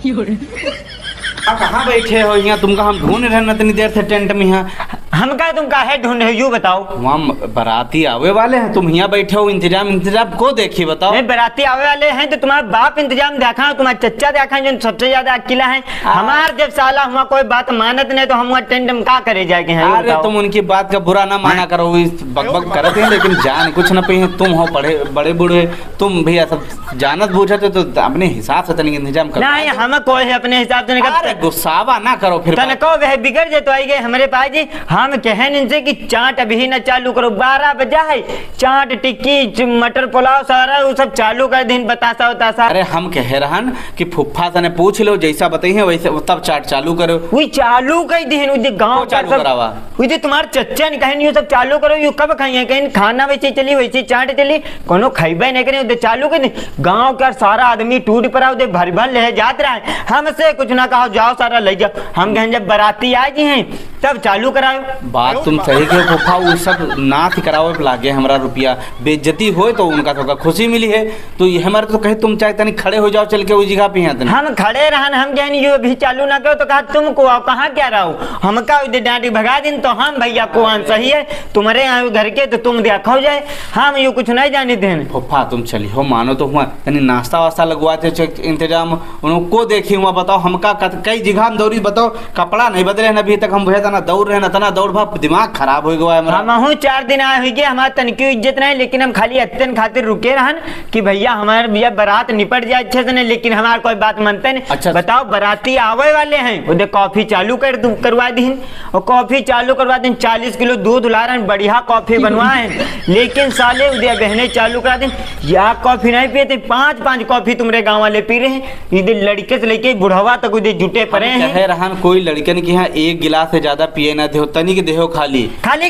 कहाँ बैठे हो यहाँ? तुमका हम ढूंढ रहे न इतनी देर से टेंट में यहाँ। हम का तुम काहे ढूंढ रहे हो बताओ? वहाँ बाराती आवे वाले हैं, तुम यहाँ बैठे हो। इंतजाम को देखी बताओ। नहीं, बाराती आवे वाले हैं तो तुम्हारा बाप इंतजाम देखा है, तुम्हारा चच्चा देखा है जो सबसे ज्यादा अकेला है। हमार जब साला हुआ कोई बात मानत नहीं तो हम टेंट में का करे जाके हैं? अरे तुम उनकी बात का बुरा ना माना करो, बकबक करते हैं लेकिन जान कुछ न पे। तुम हो पढ़े बड़े बूढ़े, तुम भैया सब जानत बूझते तो अपने हिसाब से तनिक इंतजाम करो। नहीं, हम कोई अपने हिसाब से नहीं। गुस्सावा ना करो फिर। तनको वह बिगड़ जाए तो आई गए हमारे पास जी। हम कहन इनसे कि चाट अभी न चालू करो, 12 बजा है। चाट टिक्की मटर पुलाव सारा वो सब चालू कर दिन बतासा उतासा। अरे हम कह रहन कि फुफ्फा से ने पूछ लो जैसा बताइए वैसे तब चाट चालू करो। वही चालू कर दिन उधर गांव चालू करावा। उधर तुम्हारे चच्चा ने कहे ये सब चालू करो। ये कब खाइए? कहीं खाना वैसे चली वैसे चाट चली, कोनो खाइबे नहीं करे उधर चालू कर। गांव का सारा आदमी टूट पड़ा उधर भर भर ले जात रहा है। हमसे कुछ ना कहो, जाओ सारा ले जाओ। हम कहें जब बाराती आ जी हैं तब चालू कराओ। बात तुम सही कहो फुफ्फा, वो सब नाथ करावे पे लागे हमारा रुपया। बेइज्जती हो तो उनका तो खुशी मिली है तो ये हमारे तो कहे तुम चाहे तनी खड़े हो जाओ चल के उस जगह पे। यहाँ हम खड़े रहन, हम कहें ये अभी चालू ना करो तो कहा तुमको आओ कहाँ क्या रहो। हम का डांटी भगा दिन तो हम भैया को आन सही है तुम्हारे यहाँ घर के तो तुम देखो जाए। हम ये कुछ नहीं जाने दें। फुफ्फा तुम चली हो मानो तो हुआ तनी नाश्ता वास्ता लगवाते इंतजाम उनको देखी हुआ। बताओ हमका कई जगह हम दौड़ी, बताओ कपड़ा नहीं बदले न अभी तक। हम भैया तना दौड़ रहे तना दौड़ भाग दिमाग खराब हो गया है। हम 4 दिन आए हुए हमारा तनकी इज्जत नहीं, लेकिन हम खाली अत्यंत खातिर रुके रहन कि भैया हमारे भैया बारात निपट जाए अच्छे से नहीं, लेकिन हमारे कोई बात मानते नहीं। अच्छा बताओ बाराती आवे वाले हैं उधर कॉफी चालू करवा दी और कॉफी चालू करवा दी। 40 किलो दूध ला रहे हैं, बढ़िया कॉफी बनवाए, लेकिन साले उधर बहने चालू करा दी। या कॉफी नहीं पिए 5-5 कॉफी तुम्हारे गाँव वाले पी रहे हैं। इधर लड़के से लेके बुढ़वा तक उधर जुटे पड़े हैं। रहन कोई लड़कन की यहाँ एक गिलास से ज्यादा पिए ना दे तनी के देहो खाली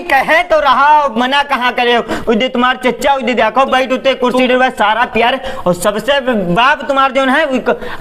कहे तो रहा मना कहाँ करे। उधर तुम्हारे चच्चा उधर देखो बैठ उठे कुर्सी सारा प्यार। और सबसे बाप तुम्हारे जो है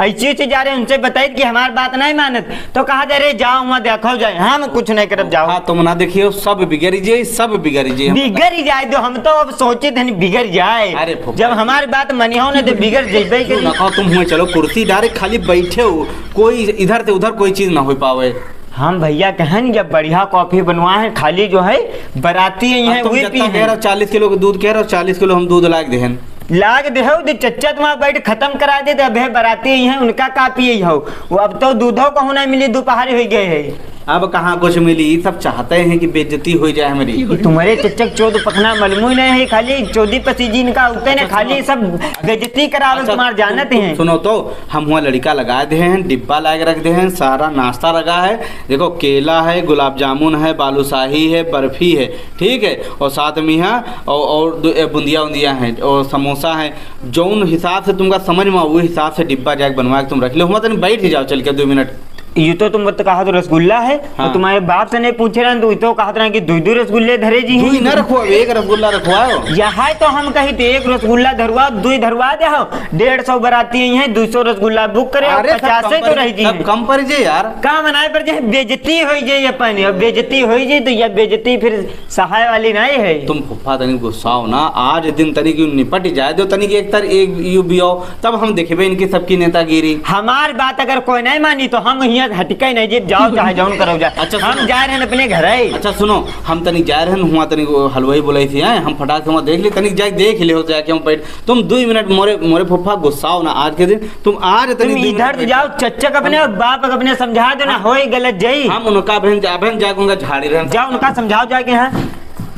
ऐसी जा रहे उनसे बताइए कि हमारी बात नहीं मानत तो कहा जा रहे जाओ वहाँ देखो जाए। हम कुछ नहीं करब जाओ। हाँ तुम ना देखियो सब बिगड़ जाए, सब बिगड़ जाए। बिगड़ ही जाए तो हम तो अब सोचे थे बिगड़ जाए। अरे जब हमारी बात मनी हो ना तो बिगड़ जाए। तुम हुए चलो कुर्सी डायरेक्ट खाली बैठे हो, कोई इधर से उधर कोई चीज ना हो पावे। हम भैया कहन जब बढ़िया कॉफी बनवाए हैं खाली जो है बाराती है वही पी है। 40 किलो का दूध कह रहे हो, 40 किलो हम दूध लाग देहन लाग दे हो चच्चा तुम्हारा बैठ खत्म करा दे अबे बाराती है उनका का पिए हो। वो अब तो दूधों को होना मिली दोपहर हो गए है। अब कहाँ कुछ मिली, सब चाहते हैं कि बेइज्जती हो जाए हमारी। तुम्हारे चच्चक चौध पखना मलमू नहीं है, खाली चौधी पसीजी इनका उठते ना खाली सब बेइज्जती करा रहे तुम्हारे जानते हैं। सुनो तो हम हुआ लड़का लगा दे हैं, डिब्बा लाके रख दे हैं, सारा नाश्ता लगा है। देखो केला है, गुलाब जामुन है, बालूशाही है, बर्फी है, ठीक है, और साथ में है और बुंदिया उंदिया है और समोसा है। जौन हिसाब से तुमका समझ में वो हिसाब से डिब्बा जाके बनवा के तुम रख लो। हुआ तो बैठ ही जाओ चल के 2 मिनट। ये तो तुम कहा तो रसगुल्ला है। हाँ। तो तुम्हारे बाप से नहीं पूछे रहे तो कहा था कि 2 रसगुल्ले धरे जी हैं। न रखो, एक रसगुल्ला रखवाओ। यहाँ तो हम कही थे 1 रसगुल्ला धरवा 2 धरवा दे। 150 बाराती हैं 200 रसगुल्ला बुक करे। 50 तो रही जी कम पर जे यार का मनाए पर जे बेइज्जती हो जाए अपन। अब बेइज्जती हो जाए तो यह बेइज्जती फिर सहाय वाली नहीं है। तुम फुफ्फा तनिक गुस्साओ ना, आज दिन तनिक निपट जाए दो तनिक एक यू भी आओ तब हम देखेबे इनकी सबकी नेतागिरी। हमारी बात अगर कोई नहीं मानी तो हम हटके नहीं जी जाओ चाहे जाओ करो जाए। अच्छा हम जा रहे हैं अपने घर है। अच्छा सुनो हम तनिक जा रहे हैं हुआ तनिक हलवाई बोलाई थी हम फटाक से वहाँ देख ली तनिक जाके देख ले हो जाके हम बैठ। तुम 2 मिनट मोरे फुफ्फा गुस्साओ ना आज के दिन। तुम आज तुम इधर जाओ चच्चक अपने और बाप अपने समझा दो ना हो गलत जाई। हम उनका बहन जाऊंगा झाड़ी रहे जाओ उनका समझाओ जाके। हाँ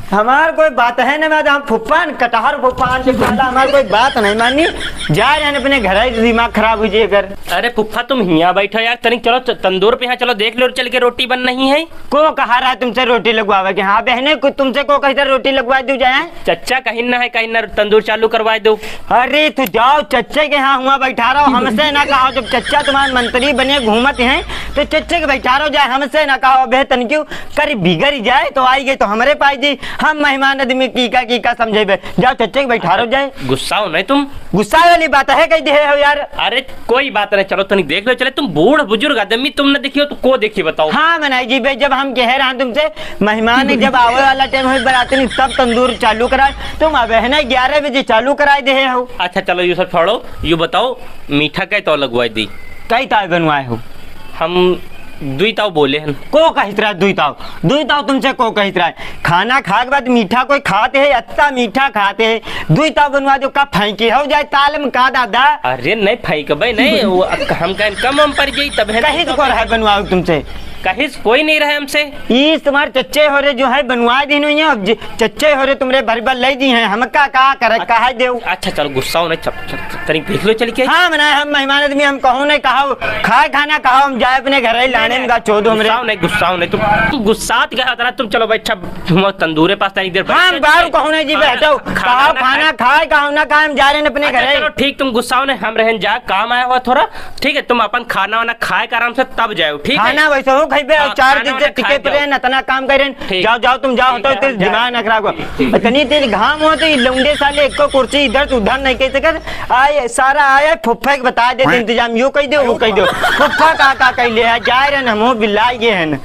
हमार कोई बात है ना, मैं हम फुफ्फान कटहर फुफ्फान से ज्यादा हमारी कोई बात नहीं मानी। जा रहे हैं अपने घर, दिमाग खराब हो जाए अगर। अरे फुफ्फा तुम यहाँ बैठो यार, तनिक चलो तंदूर पे यहाँ चलो देख लो चल के रोटी बन नहीं है। को कहा रहा तुमसे रोटी लगवावे के? हाँ बहने तुमसे को कहीं रोटी लगवा दू जाए। चच्चा कहीं ना है कहीं ना तंदूर चालू करवा दो। अरे तो जाओ चच्चे के यहाँ हुआ बैठा रहो, हमसे ना कहो। जब चच्चा तुम्हारे मंत्री बने घूमत हैं तो चच्चे के बैठा रहो जाए, हमसे ना कहो। बेहतर क्यों कर बिगड़ जाए तो आई गई तो हमारे पास जी हम मेहमान आदमी की का समझेबे। जाओ चच्चे के बैठा रहो जाए। गुस्सा नहीं तुम, गुस्सा वाली बात है कही दे हो यार। अरे कोई बात नहीं, चलो तनिक देख लो चले। तुम बूढ़ बुजुर्ग आदमी तुम न देखियो तो को देखिए बताओ। हाँ मनाई जी भाई, जब हम कह रहे हैं तुमसे मेहमान जब आवे वाला टाइम हो बराती नहीं तब तंदूर चालू कराए। तुम अब है ना 11 बजे चालू कराए दे हो। अच्छा चलो ये सब छोड़ो, ये बताओ मीठा कै तो लगवाई दी? कई ताव बनवाए हो? हम दुई ताव बोले हैं। को कहित रहा दुई ताव तुमसे को कहित रहा है? खाना खाए के बाद मीठा कोई खाते है, अच्छा मीठा खाते है, दुई ताव बनवा दो, का फेंके हो जाए ताल में का दादा? अरे नहीं फेंक भाई नहीं, हम कहीं कम पर जाई तब है। कहीं को रहा बनवाओ तुमसे? कहीं कोई नहीं रहे हमसे। ये तुम्हारे चच्चे हो रहे जो है बनवा दी नहीं है, चच्चे हो रहे तुमरे भर भर ले दी हैं, हम का करे कहा दे? अच्छा चलो गुस्सा हो नहीं, तनी देख लो चल के। हाँ मना हम मेहमान आदमी, हम कहूँ नहीं कहा खाए खाना कहा, हम जाए अपने घर ही लाने में चोदो हमरे। गुस्सा नहीं तुम गुस्सा क्या तुम, चलो भाई अच्छा तंदूरे पास तनी देर। हाँ बाहर कहूँ नहीं जी बैठो, कहा खाना खाए कहा ना खाए, हम जा रहे हैं अपने घर। चलो ठीक, तुम गुस्सा हो नहीं, हम रहन जा, काम आया हुआ थोड़ा, ठीक है तुम अपन खाना वाना खाए आराम से तब जाओ, ठीक है? खाना वैसे हो खाइबे, 4 दिन से टिके पे रहन, इतना काम करें, जाओ तुम जाओ, तो तेरे दिमाग न खराब हो। इतनी तेज घाम हो तो लौंडे साले एक कुर्सी इधर से उधर नहीं कहते कर आए, सारा आया फुफ्फा के बता देते इंतजाम, यो कह दो वो कह दो, फुफ्फा का कह ले जाए रहे हम बिल्ला गए हैं।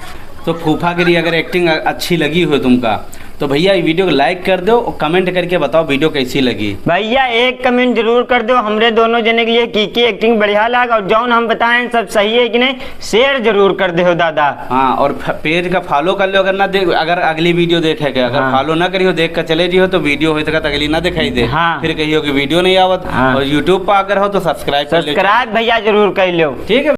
तो फूफा के लिए अगर एक्टिंग अच्छी लगी हो तुमका तो भैया ये वीडियो को लाइक कर दो और कमेंट करके बताओ वीडियो कैसी लगी। भैया एक कमेंट जरूर कर दो, हमरे दोनों जने के लिए की एक्टिंग बढ़िया लगा, और जौन हम बताएं सब सही है कि नहीं शेयर जरूर कर दो दादा। हाँ और पेज का फॉलो कर लो, अगर ना देख, अगर अगली वीडियो देखेगा, अगर फॉलो ना करी हो देख कर चले जी हो तो वीडियो हो तक अगली ना दिखाई दे, फिर कही हो कि वीडियो नहीं आवत। और यूट्यूब पर अगर हो तो सब्सक्राइब भैया जरूर कर लो, ठीक है।